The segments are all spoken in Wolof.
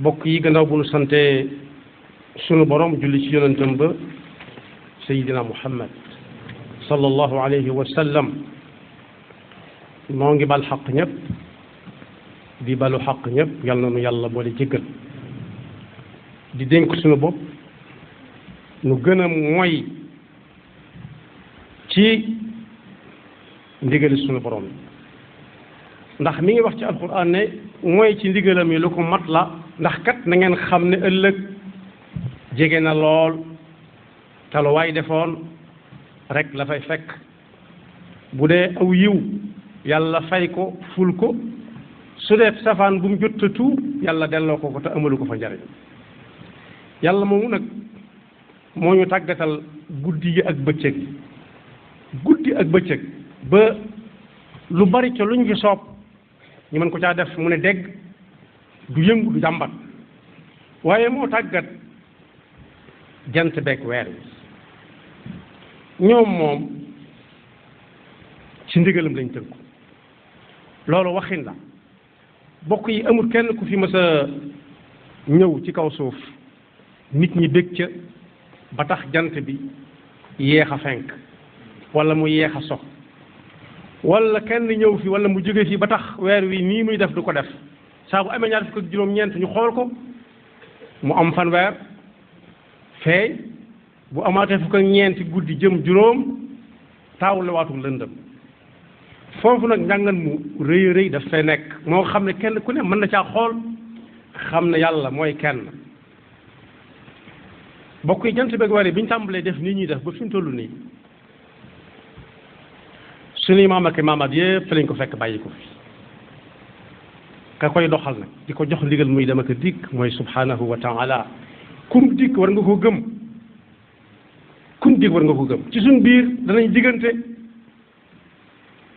bokk yi gannaaw bu nu sante sunu borom julli ci yonentam ba sayidina muhammad sallallahu alayhi wa sallam noo ngi bal xaq ñëpp di balu xaq ñëpp yal na nu yàlla boole jéggal di dénk sunu bopp nu gën a moy ci ndigali sunu borom ndax mi ngi wax ci alquran ne mooy ci ndigalam yi lu ko mat la ndax kat na ngeen xam ne ëllëg jege na lool te lu waay defoon rek la fay fekk bu dee aw yiw yàlla fay ko ful ko su dee safaan bu mu jottatu yàlla delloo ko te amalu ko fa njariñ yàlla moomu nag moo ñu tàggatal guddi yi ak bëccëg guddi ak bëccëg ba lu bari ca luñ fi soob ñu mën ko caa def mu ne dégg du yëngu du jàmbat waaye moo tàggat jant beeg weer wi ñoom moom ci ndigalam lañ tënku loolu waxin la bokk yi amul kenn ku fi mës a ñëw ci kaw suuf nit ñi bég ca ba tax jant bi yéex a fenk wala mu yéex a sox wala kenn ñëw fi wala mu jóge fi ba tax weer wi nii muy def du ko def saa bu amee ñaar fukk ak juróom-ñeent ñu xool ko mu am fanweer feeñ bu amaatee fukk ak ñeenti guddi jëm juróom taawul la waatul lëndëm foofu nag njàngan mu rëy rëy daf fay nekk moo xam ne kenn ku ne mën na caa xool xam ne yàlla mooy kenn bokk yi jant beeg weer bi ñu tàmbalee def nii ñuy def ba fi mu toll nii suñuy maam ak maamaat yëpp fi lañ ko fekk bàyyi ko fi ka koy doxal nag di ko jox ndigal muy dem ak a dikk mooy subhanahu wa taala kum dikk war nga ko gëm kum dikk war nga ko gëm ci suñ biir danañ diggante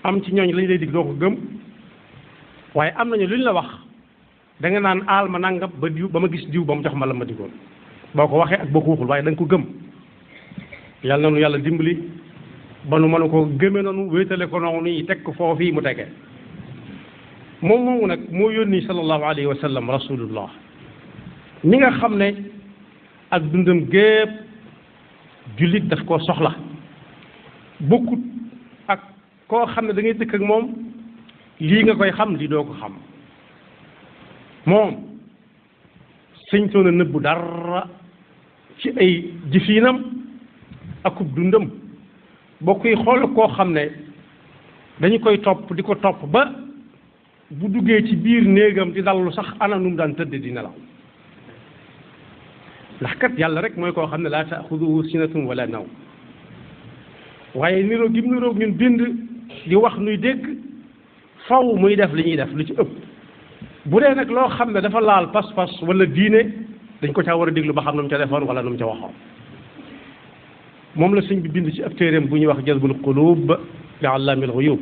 am ci ñooñ lañ lay dig doo ko gëm waaye am nañu luñ la wax da nga naan aal ma nangam ba diw ba ma gis diw ba mu jox ma la ma digoon boo ko waxee ak boo ko waxul waaye da nga ko gëm yàlla na nu yàlla dimbali ba nu mën ko gëme noonu wéetale ko noonu yi teg ko foofii mu tege moom moomu nag moo yónni sallallahu alayhi wa sallam rasulullah ñi nga xam ne ak dundam gépp jullit daf koo soxla bokkut ak koo xam ne da ngay dëkk ak moom lii nga koy xam lii doo ko xam moom sëñtoon a nëbbu dara ci ay jëfiinam akub dundam bokk yi xool koo xam ne dañu koy topp di ko topp ba bu duggee ci biir néegam di dallu sax ana nu mu daan tëdd di nelaw ndax kat yàlla rek mooy koo xam ne laa taaxuduhu sinatun wala naw waaye niroo gi mu niroo ñun bind di wax nuy dégg faw muy def li ñuy def lu ci ëpp bu dee nag loo xam ne dafa laal pas-pas wala diine dañ ko caa war a déglu ba xam nu mu ca defoon wala nu mu ca waxoon moom la sëñ bi bind ci ab téeréem bu ñuy wax jazbul qulub li allaamil ghuyub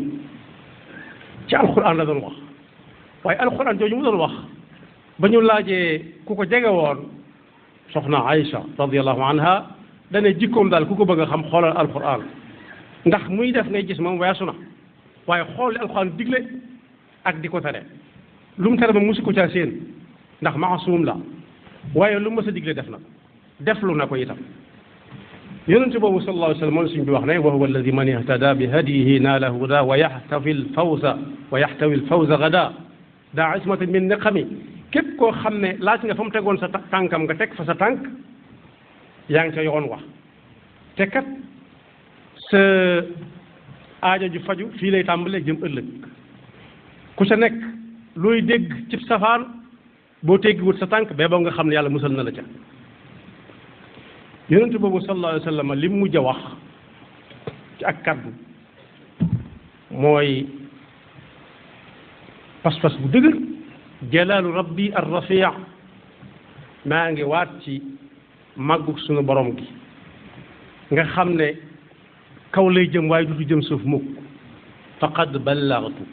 ci alquran la doon wax waaye alquran jooju mu doon wax ba ñu laajee ku ko jege woon soxna Aïcha radiallahu anha dane jikkoom daal ku ko bëgg a xam xoolal alquran ndax muy def ngay gis moom weesu na waaye xool li alquran digle ak di ko tere lu mu tere ba musu ko caa seen ndax maasum la waaye lu mu mës a digle def na ko deflu na ko itam yonente boobu sallallahu alayhi wa sallam moom suñ bi wax ne wa huwa alladi man ihtada bi hadiyihi naala huda wa yaxtawi lfawza gada daa ismatan min niqami képp koo xam ne laaj nga fa mu tegoon sa tànkam nga teg fa sa tànk yaa ngi ca yoon wax te kat sa aajo ju faju fii lay tàmbalee jëm ëllëg ku sa nekk looy dégg cib safaan boo teggiwut sa tànk bee boo nga xam ne yàlla musal na la ca yonente boobu sallallahu alayhi wa sallam li mu mujj a wax ci ak kaddu mooy pas-pas bu dëgër jalaalu rabbi ar rafia maa ngi waat ci màggug sunu borom gi nga xam ne kaw lay jëm waaye du jëm suuf mukk faqad ballaghtu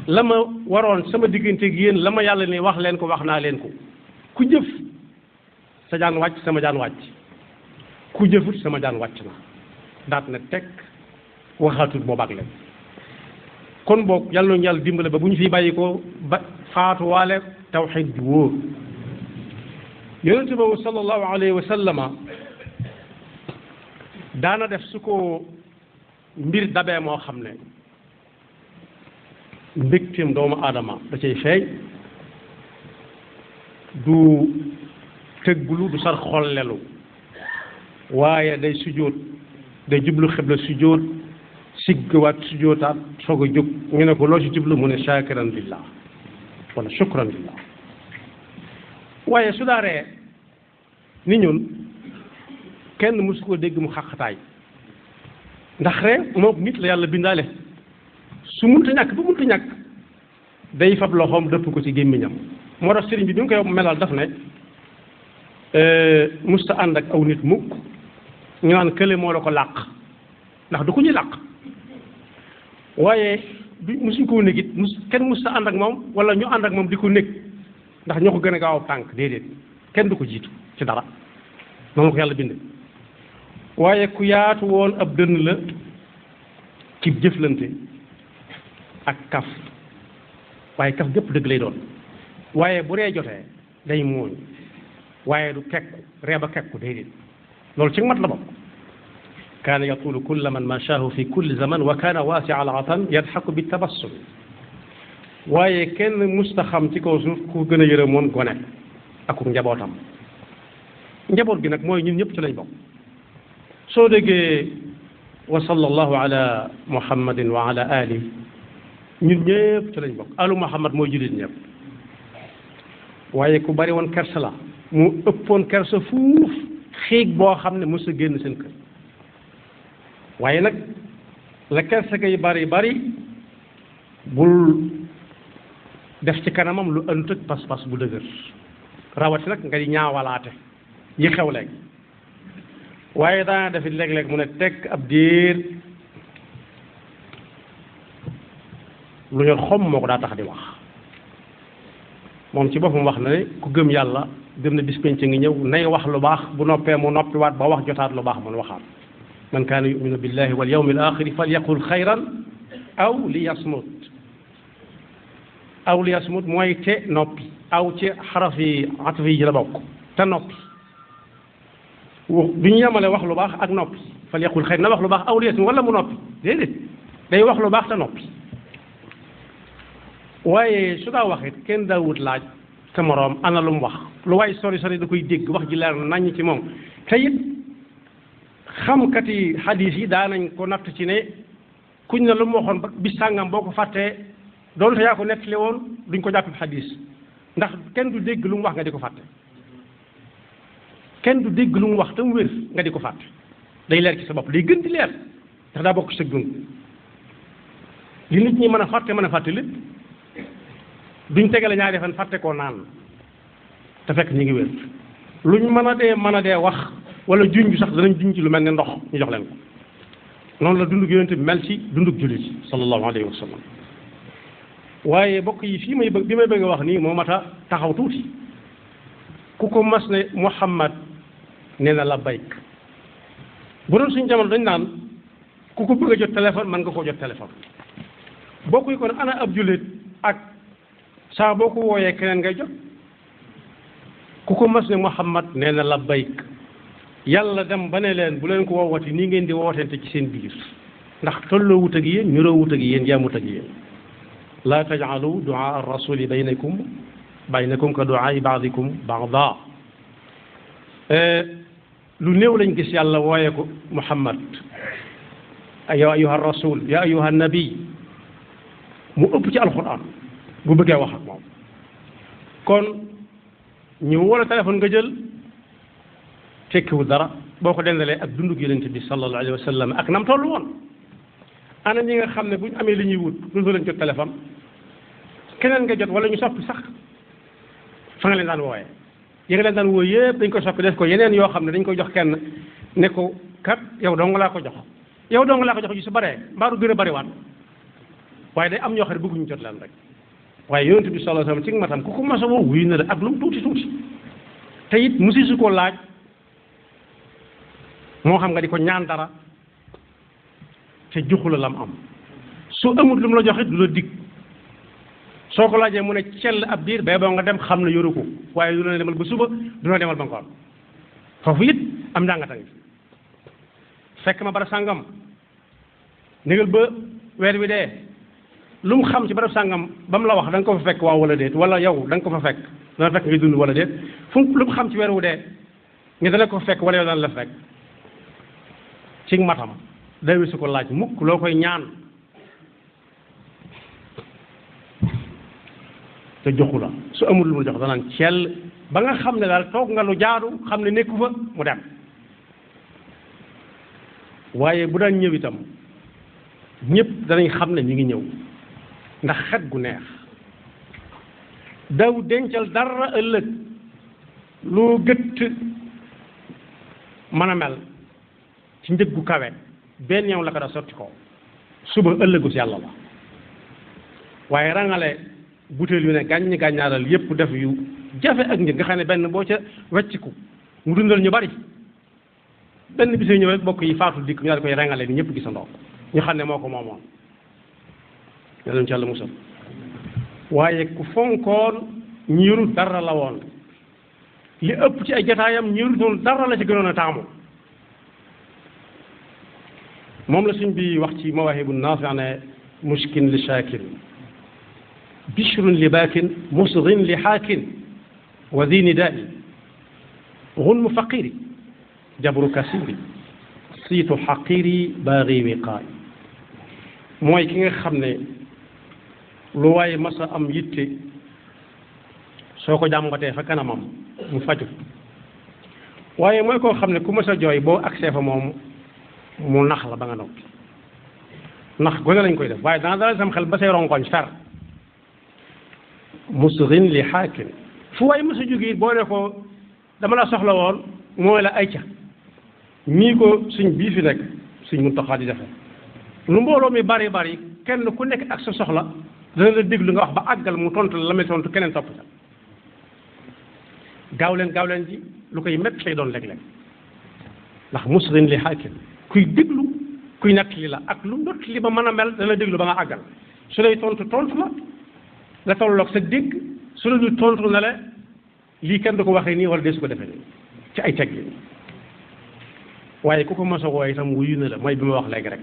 la ma waroon sama digganteeg yéen la ma yàlla ne wax leen ko wax naa leen ko ku jëf sa jaan wàcc sama jaan wàcc ku jëfut sama jaan wàcc na daat na teg waxaatut boobaak leen kon boog yàlla nañu yàlla dimbale ba bu ñu fi bàyyi ko ba faatuwaale tawxiid ju wóor yonente boobu sallallahu alayhi wa sallama daana def su ko mbir dabee moo xam ne mbégteem doomu aadama da cay feeñ du tëggulu du sar xollelu waaye day sujjóot day jublu xibla sujjóot siggawaat sujjóotaat soog a jóg ñu ne ko loo ci jublu mu ne shakiran lillah wala shukran lillah waaye su daaree ni ñun kenn mësu ko dégg mu xaqataay ndax ree moom nit la yàlla bindaale su munta ñàkk ba munta ñàkk day fab loxoom dëpp ko ci gémmiñam moo tax sëriñ bi bi mu koy melal daf ne musta ànd ak aw nit mukk ñu naan kële moo la ko làq ndax du ko ñu làq waaye du musuñ koo nekk it kenn musta ànd ak moom wala ñu ànd ak moom di ko nekk ndax ñoo ko gën a gaaw tànk déedéet kenn du ko jiitu ci dara noonu ko yàlla bind waaye ku yaatu woon ab dënn la ci jëflante ak kaf waaye kaf gépp dëgg lay doon waaye bu ree jotee day mooñ waaye du kekku ree ba kekku déedéet loolu ci mat la bokk kaana yaqulu kulla man mashaahu fi kulli zaman wa kaana waasi al atan yadxaku bi tabassum waaye kenn musta xam ci kaw suuf ku gën a yërëmoon gone ak njabootam njaboot gi nag mooy ñun ñëpp ci lañ bokk soo déggee wa sallallahu ala muhammadin wa ala ali ñun ñëpp ci lañ bokk alu muhammad mooy jullit ñëpp waaye ku bari woon kersa la mu ëppoon kersa fuuf xiig boo xam ne mos a génn seen kër waaye nag la kersa gay bari bari bul def ci kanamam lu ënt ak pas-pas bu dëgër rawati nag nga di ñaawalaate yi xew léegi waaye daana defit léeg-léeg mu ne tekk ab diir lu ñor xom moo ko daa tax di wax moom ci boppam wax na ne ku gëm yàlla gëm na bis penc ngi ñëw nay wax lu baax bu noppee mu noppiwaat ba wax jotaat lu baax mun waxaat man kaana yuminu billahi wal yawmil axiri falyaqul xayran aw li yasmut mooy te noppi aw ci xaraf yi ataf yi la bokk te noppi du ñu yemale wax lu baax ak noppi falyaqul xayran na wax lu baax aw li yasmut wala mu noppi déedéet day wax lu baax te noppi waaye su daa wax it kenn daawut laaj sa moroom ana lu mu wax lu waay sori sori da koy dégg wax ji leer naññ ci moom te it xamkati xadiis yi daanañ ko natt ci ne kuñ ne lu mu waxoon ba bis sàngam boo ko fàttee doonte yaa ko nettali woon duñ ko jàpp xadiis ndax kenn du dégg lu mu wax nga di ko fàtte kenn du dégg lu mu wax te mu wér nga di ko fàtte day leer ci sa bopp day gën di leer ndax daa bokk ci sa dund li nit ñi mën a fàtte lépp duñ tegale ñaari fan fàtte koo naan te fekk ñu ngi wér luñ mën a dee wax wala juñ sax danañ juñ ci lu mel ne ndox ñu jox leen ko noonu la dundug yonente bi mel ci dundug jullit yi sallallahu alayhi wa sallam waaye bokk yi fii may bi may bëgg a wax nii moo mat a taxaw tuuti ku ko mas ne Muhammad nee na labbayk bu doon suñu jamono dañ naan ku ko bëgg a jot téléphone mën nga koo jot téléphone bokk yi kon ana ab jullit ak saa boo ko wooyee keneen ngay jot ku ko mas ne Muhammad nee na labbayk yàlla dem ba ne leen bu leen ko woowati nii ngeen di wootente ci seen biir ndax tolloo wut ak yéen ñuroo wut ak yéen yaamut ak yéen laa tajcalu duaa arrasuli baynakum ka duaai baadikum baada lu néew lañ gis yàlla wooye ko Muhammad ya ayuha rasul ya ayuha nabi mu ëpp ci alquran bu bëggee wax ak moom kon ñu wala téléphone nga jël tekkiwul dara boo ko dendalee ak dundug yonent bi sallallahu alayhi wa sallam ak nam tollu woon ana ñi nga xam ne bu ñu amee li ñuy wut toujours lañ jot téléphone keneen nga jot wala ñu soppi sax fa nga leen daan wooyee yi nga leen daan wooy yëpp dañ koy soppi def ko yeneen yoo xam ne dañ koy jox kenn ne ko kat yow dong laa ko jox yu su baree mbaaru gën a bariwaat waaye day am ñoo xam ne bëgguñu jot leen rek waaye yonent bi sallallahu alayhi wa sallam ci matam ku ko mas a woo wuyu na la ak lu mu tuuti tuuti te it musi su ko laaj moo xam nga di ko ñaan dara te joxu la lam am su amut lu mu la joxe du la dig soo ko laajee mu ne cell ab diir bay boo nga dem xam ne yoru ko waaye du na demal ba suba du na demal ba ngoon foofu it am njàngata ngi fekk ma barab sàngam négal ba weer wi dee lu mu xam ci barab sàngam ba mu la wax da nga ko fa fekk waaw wala déet wala yow da nga ko fa fekk dana fekk ngay dund wala déet fu lu mu xam ci weer wu dee nga dana ko fa fekk wala yow dana la fekk ci matam day wisu ko laaj mukk loo koy ñaan te joxu la su amul lu mu jox danaan cell ba nga xam ne daal toog nga lu jaadu xam ne nekku fa mu dem waaye bu daan ñëw itam ñëpp danañ xam ne ñu ngi ñëw ndax xet gu neex daw dencal dara ëllëg lu gëtt mën a mel ci njëg gu kawe benn yow la ko da sotti ko suba ëllëgu si yàlla la waaye rangale butéel yu ne gàññ gàññaaral yépp def yu jafe ak njëg nga xam ne benn boo ca wecciku mu dundal ñu bari benn bisee ñëw rek bokk yi faatu dikk ñu daal koy rangale ni ñëpp gisandoo ñu xam ne moo ko moomoon yàlla ci yàlla musal waaye ku fonkoon ñiiru dara la woon li ëpp ci ay jotaayam ñiiru doon dara la ci gënoon a taamu moom la suñ bi wax ci mawaahibu naafi' ne mushkin li shaakin bishrun li baakin musghin li haakin wa dhi nidaai ghunmu faqiri jabru kasiri siitu xaqiri baaghi wiqaay mooy ki nga xam ne lu waaye masa am yitte soo ko jàmbatee fa kanamam mu faju waaye mooy koo xam ne ku masa jooy boo agsee fa moom mu nax la ba nga noppi nax gone lañ koy def waaye dana dalal sam xel ba say rongoñ fer musghin li haakin fu waaye masa jóge boo ne ko dama la soxla woon mooy la ay ca nii ko suñ bii fi nekk suñ Muntaxa di defe lu mbooloo mi bari bari kenn ku nekk ak sa soxla dana la déglu nga wax ba àggal mu tontu la may tontu keneen topp ca gaaw leen ji lu koy métti lay doon léeg-léeg ndax musghin li haakin kuy déglu kuy natt li la ak lu ndott li ba mën a mel dana déglu ba nga àggal su lay tontu la la tolloog sa dégg su la du tontu na la lii kenn du ko waxee nii wala dee su ko defee nii ci ay teg yi waaye ku ko mos a woo itam wuyu na la mooy bi ma wax léegi rek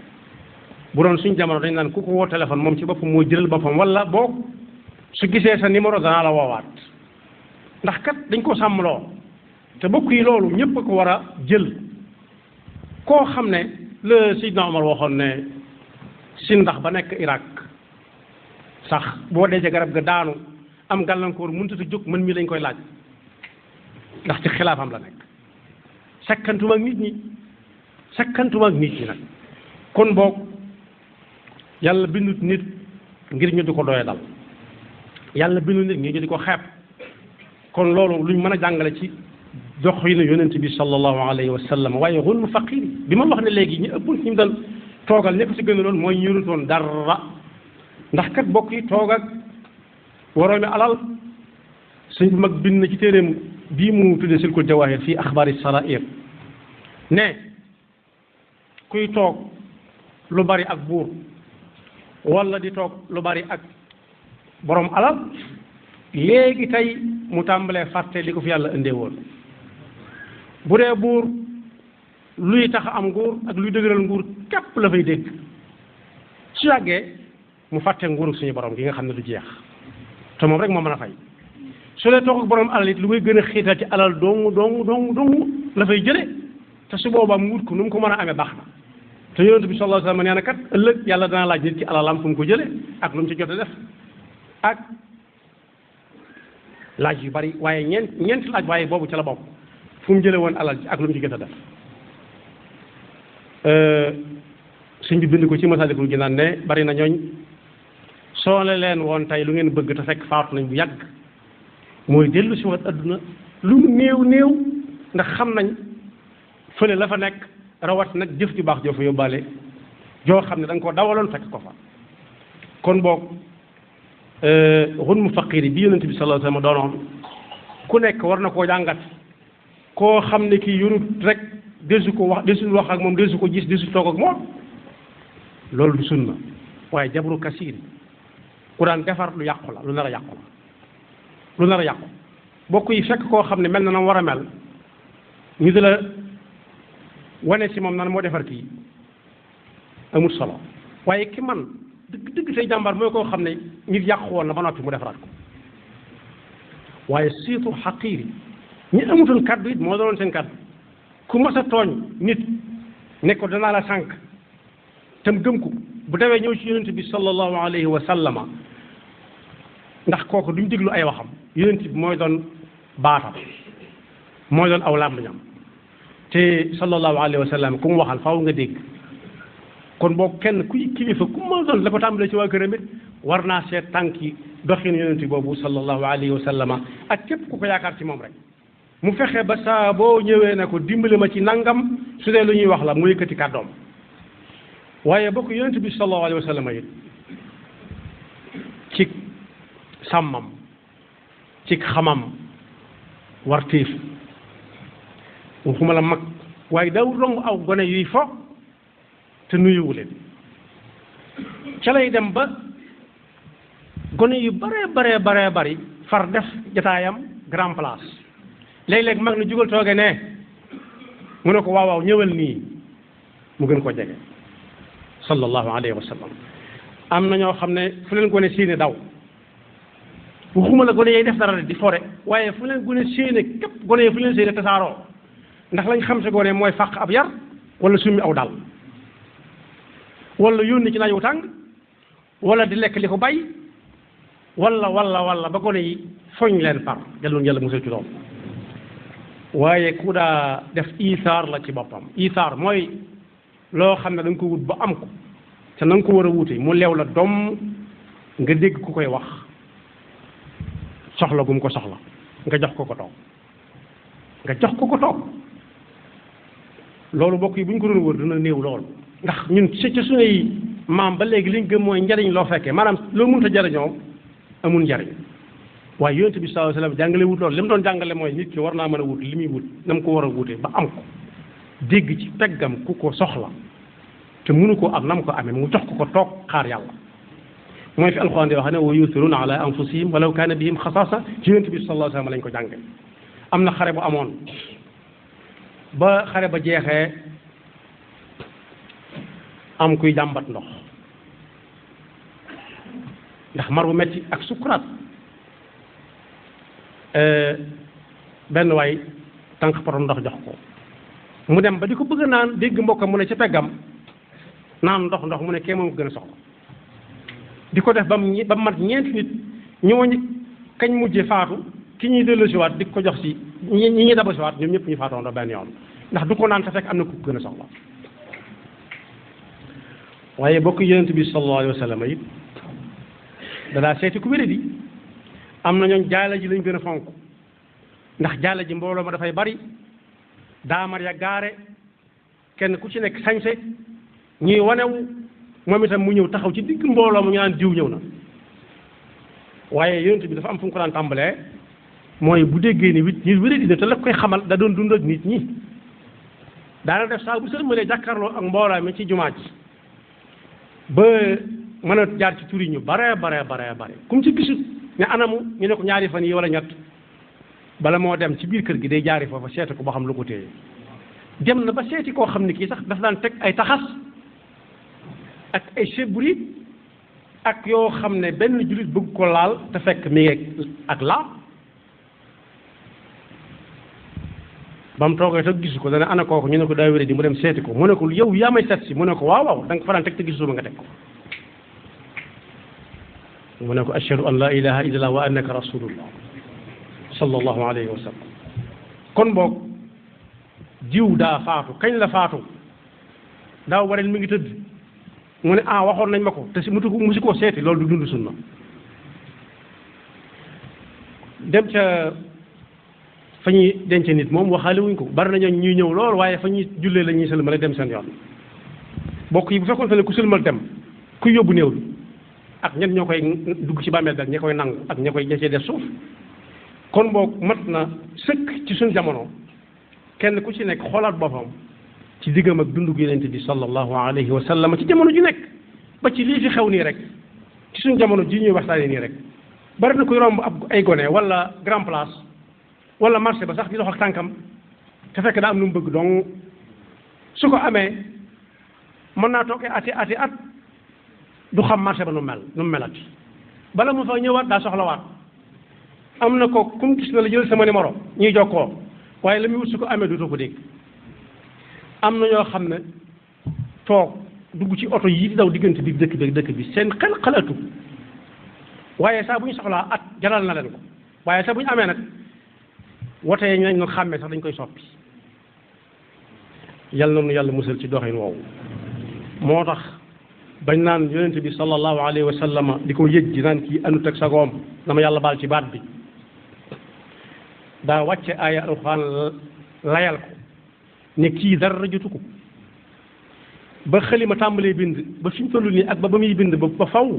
bu doon suñ jamono dañ naan ku ko woo téléphone moom ci boppam moo jëlal boppam wala boog su gisee sa numéro danaa la woowaat ndax kat dañ ko sàmmloo te bokk yi loolu ñëpp a ko war a jël koo xam ne la Seydina Omar waxoon ne si ndax ba nekk Irak sax boo dee ca garab ga daanu am gàllankoor mënut a jóg mën mi lañ koy laaj ndax ci xilaafam la nekk sakkantuma ak nit ñi nag kon boog yàlla bindut nit ngir ñu di ko doye dal yàlla bindut nit ngir ñu di ko xeeb kon loolu luñ mën a jàngale ci dox yi ne yonent bi sallallahu alayhi wa sallam waaye ghunmu faqiri bi ma wax ne léegi ñu ëpp ñu doon toogal ñëpp ci gën a loon mooy ñu yorutoon dara ndax kat bokk yi toog ak waroomi alal suñ mag bind na ci téeréem bii mu tuddee silkul jawaahir fii axbaari sarair ne kuy toog lu bari ak buur wala di toog lu bari ak borom alal léegi tey mu tàmbalee fàtte li ko fi yàlla indee woon bu dee buur luy tax am nguur ak luy dëgëral nguur képp la fay dégg su yàggee mu fàtte nguuru suñu borom gi nga xam ne du jeex te moom rek moo mën a fay su dee toog ak borom alal it lu koy gën a xiital ci alal dong la fay jële te su boobaa mu wut ko nu mu ko mën a amee baax na te yonent bi sallallahu alayhi wa sallam nee na kat ëllëg yàlla dana laaj nit ci alalam fu mu ko jële ak lu mu ci jot a def ak laaj yu bari waaye ñeenti laaj waaye boobu ci la bokk fu mu jële woon alal ak lu mu ci jot a def suñ bi bind ko ci Masaalikul Jinaan ne bari na ñooñ soo leen woon tey lu ngeen bëgg te fekk faatu nañ bu yàgg mooy dellu si wat adduna lu néew ndax xam nañ fële la fa nekk rawat nag jëf ju baax joo fa yóbbaale joo xam ne da nga ko dawaloon fekk ko fa kon boog ghunmu faqiri bi yonent bi sallallahu alayhi wa sallam doonoon ku nekk war na koo jàngat koo xam ne kii yorut rek desu ko wax desul wax ak moom desu ko gis desu toog ak moom loolu du sunna waaye jabru kasiri ku daan defar lu yàqu la lu nar a yàqu la lu nar a yàqu bokk yi fekk koo xam ne mel na na war a mel ñu di la wane ci moom nan moo defar kii amul solo waaye ki man dëgg dëgg say jàmbaar mooy koo xam ne nit yàqu woon na ba noppi mu defaraat ko waaye surtout xaqiir yi ñi amutoon kaddu it moo doon seen kaddu ku mas a tooñ nit ne ko danaa la sànq tam gëm ko bu dawee ñëw ci yonent bi sallallahu alayhi wa sallama ndax kooku duñ déglu ay waxam yonent bi mooy doon baatam mooy doon aw làmmiñam te sallallahu alayhi wa sallam ku mu waxal faaw nga dégg kon boo kenn kuy kilifa ku ma doon la ko tàmbalee ci waa këram it war naa seet tànki doxin yonent boobu sallallahu alayhi wa sallama ak képp ku ko yaakaar ci moom rek mu fexe ba saa boo ñëwee ne ko dimbali ma ci nangam su dee lu ñuy wax la mu yëkkati kàddoom waaye bokk yonent bi sallallahu alayhi wa sallama it ci sàmmam ci xamam wartiif waxuma la mag waaye daw romb aw gone yuy fo te nuyuwu leen ca lay dem ba gone yu bare bari far def jataayam grand place léeg-léeg mag na jugal tooge ne mu ne ko waaw waaw ñëwal nii mu gën ko jege sallallahu alayhi wa sallam am na ñoo xam ne fu leen gone séene daw waxuma la gone yay def dara di fore waaye fu leen gone séene képp gone yi fu leen séene tasaaroo ndax lañ xam si gone mooy fàq ab yar wala summi aw dal wala yónni ci naaj wu tàng wala di lekk li ko bay wala ba gone yi foñ leen far jëloon yàlla musal ci loolu waaye ku daa def isaar la ci boppam isaar mooy loo xam ne da nga ko wut ba am ko te na nga ko war a wute mu leew la doom nga dégg ku koy wax soxla gum ko soxla nga jox ko toog loolu bokk yi bu ñu ko doon wër dina néew lool ndax ñun ci suñuy maam ba léegi liñ gëm mooy njariñ loo fekkee maanaam loo mënut a jariñoo amul njariñ waaye yonent bi sallallahu alayhi wasallam jàngale wut loolu li mu doon jàngale mooy nit ki war naa mën a wut li muy wut na mu ko war a wutee ba am ko dégg ci peggam ku ko soxla te mënu ko am na mu ko amee mu jox ko toog xaar yàlla mooy fi alxuraan di wax ne wa yu'thiruuna ala anfusihim walaw kaana bihim xasaasa ci yonent bi sallallahu alayhi wasallam lañ ko jànge am na xare bu amoon ba xare ba jeexee am kuy jàmbat ndox ndax mar bu metti ak sukuraat benn waay tànk porom ndox jox ko mu dem ba di ko bëgg naan dégg mbokkam mu ne ca peggam naan ndox mu ne kee moom ko gën a soxla di ko def ba mu mat ñeenti nit ñooñu kañ mujje faatu ki ñuy delloosiwaat di ko jox si ñi ñuy dabasiwaat ñoom ñëpp ñu faatoon benn yoon ndax du ko naan te fekk am na ku gën a soxla waaye bokk yonent bi sallallahu alayhi wa sallam it danaa seeti ku wéradi am na ñooñ jaala ji lañ gën a fonk ndax jaala ji mbooloo ma dafay bari daamar ya gaare kenn ku ci nekk sañse ñuy wanewu moom itam mu ñëw taxaw ci digg mbooloo mu ñu naan diw ñëw na waaye yonent bi dafa am fu mu ko daan tàmbalee mooy bu déggee ni nit wéradi na te la koy xamal da doon dund ak nit ñi daana def saa bu sëlmalee jàkkaarloo ak mbooloo mi ci jumaa ji ba mën a jaar ci tur yi ñu bare kum ci gisut ne anamu ñu ne ko ñaari fan yi wala ñett bala moo dem ci biir kër gi day jaari foofa seeti ko ba xam lu ko téye dem na ba seeti koo xam ne kii sax dafa daan teg ay taxas ak ay sebrit ak yoo xam ne benn jullit bëgg ko laal te fekk mi ngi ak laab ba mu toogee te gisu ko dana ana kooku ñu ne ko daa wéré di mu dem seeti ko mu ne ko yow yaa may seet si mu ne ko waaw da nga fa daan teg te gisuma nga teg ko mu ne ko ashhadu an la ilaha illallah wa annaka rasulullah sallallahu alayhi wa sallam kon boog jiw daa faatu kañ la faatu daaw wareen mi ngi tëdd mu ne waxoon nañ ma ko te si musu koo seeti loolu du dund sunna dem ca fa ñuy denc nit moom waxaale wuñ ko bari nañu ñuy ñëw lool waaye fa ñuy jullee la ñuy sëlmal dem seen yoon bokk yi bu fekkoon ne ku sëlmal dem ku yóbbu néew bi ak ñen ñoo koy dugg ci bàmmeel ak ña koy nangu ak ña koy cee def suuf kon boog mat na sëkk ci suñ jamono kenn ku ci nekk xoolaat boppam ci diggam ak dundu gi Yonent bi sallallahu alayhi wa sallam ci jamono ju nekk ba ci lii fi xew nii rek ci suñu jamono ji ñuy waxtaanee nii rek bari na koy romb ab ay gone wala grand place wala marché ba sax di dox ak tànkam te fekk daa am lu mu bëgg donc su ko amee mën naa toog ati at du xam marché ba nu mu melati bala mu fa ñëwaat daa soxlawaat am na ko kum gis na la jël sama numéro ñuy jokkoo waaye la muy wut su ko amee du ko dégg am na ñoo xam ne toog dugg ci oto yi di daw diggante bi dëkk bi seen xel xalaatu waaye saa bu ñu soxlaa at jaral na leen ko waaye saa bu ñu amee nag wote yi ñu nañ xàmmee sax dañ koy soppi yàlla na nu yàlla musal ci doxin woowu moo tax bañ naan yonente bi sallallahu alayhi wa sallama di ko yëg di naan kii anut ak sagoom dama yàlla baal ci baat bi daa wàcce aaya alxuraan layal ko ne kii dara jotu ko ba xalima tàmbalee bind ba fi mu toll nii ak ba muy bind ba faw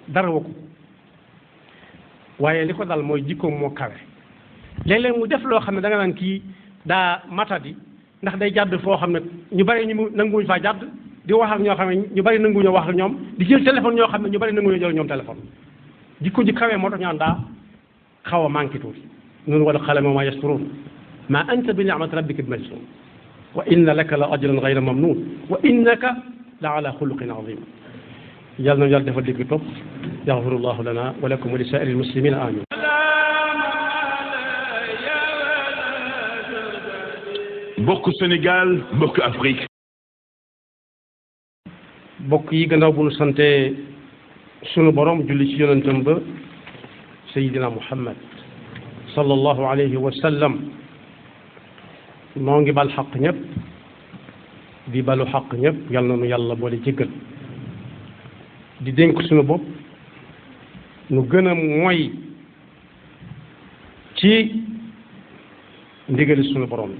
dara wa ko waaye li ko dal mooy jikkoom moo kawe léeg-léeg mu def loo xam ne da nga naan kii daa matadi ndax day jàdd foo xam ne ñu bari ñu nanguwuñ faa jàdd di wax ak ñoo xam ne ñu bari nanguwuñoo wax ak ñoom di jël téléphone ñoo xam ne ñu bari nanguwuñoo jël ñoom téléphone jikko ji kawe moo tax ñu naan daa xaw a manqué tuuti noonu wal qalami wa maa yasturuun maa anta bi ni'mati rabbika bi majnuun wa inna laka la ajran ghayra mamnuun wa innaka la ala xuluqin azim yàlla na yàlla dafa dégg topp yaxfirullahu lana wa lakum wa li saa'iril muslimina amin mbokk Sénégal mbokk Afrique mbokk yi gannaaw bu nu sante sunu borom julli ci yonentam ba sayidina muhammad sallallahu alayhi wa sallam noo ngi bal xaq ñëpp di balu xaq ñëpp yal na nu yàlla boole jéggal di dénk sunu bopp nu gën a moy ci ndigali sunu borom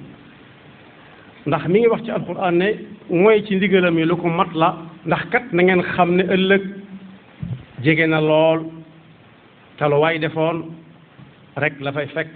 ndax mi ngi wax ci alquran ne mooy ci ndigalam yi lu ko mat la ndax kat na ngeen xam ne ëllëg jege na lool te lu waay defoon rek la fay fekk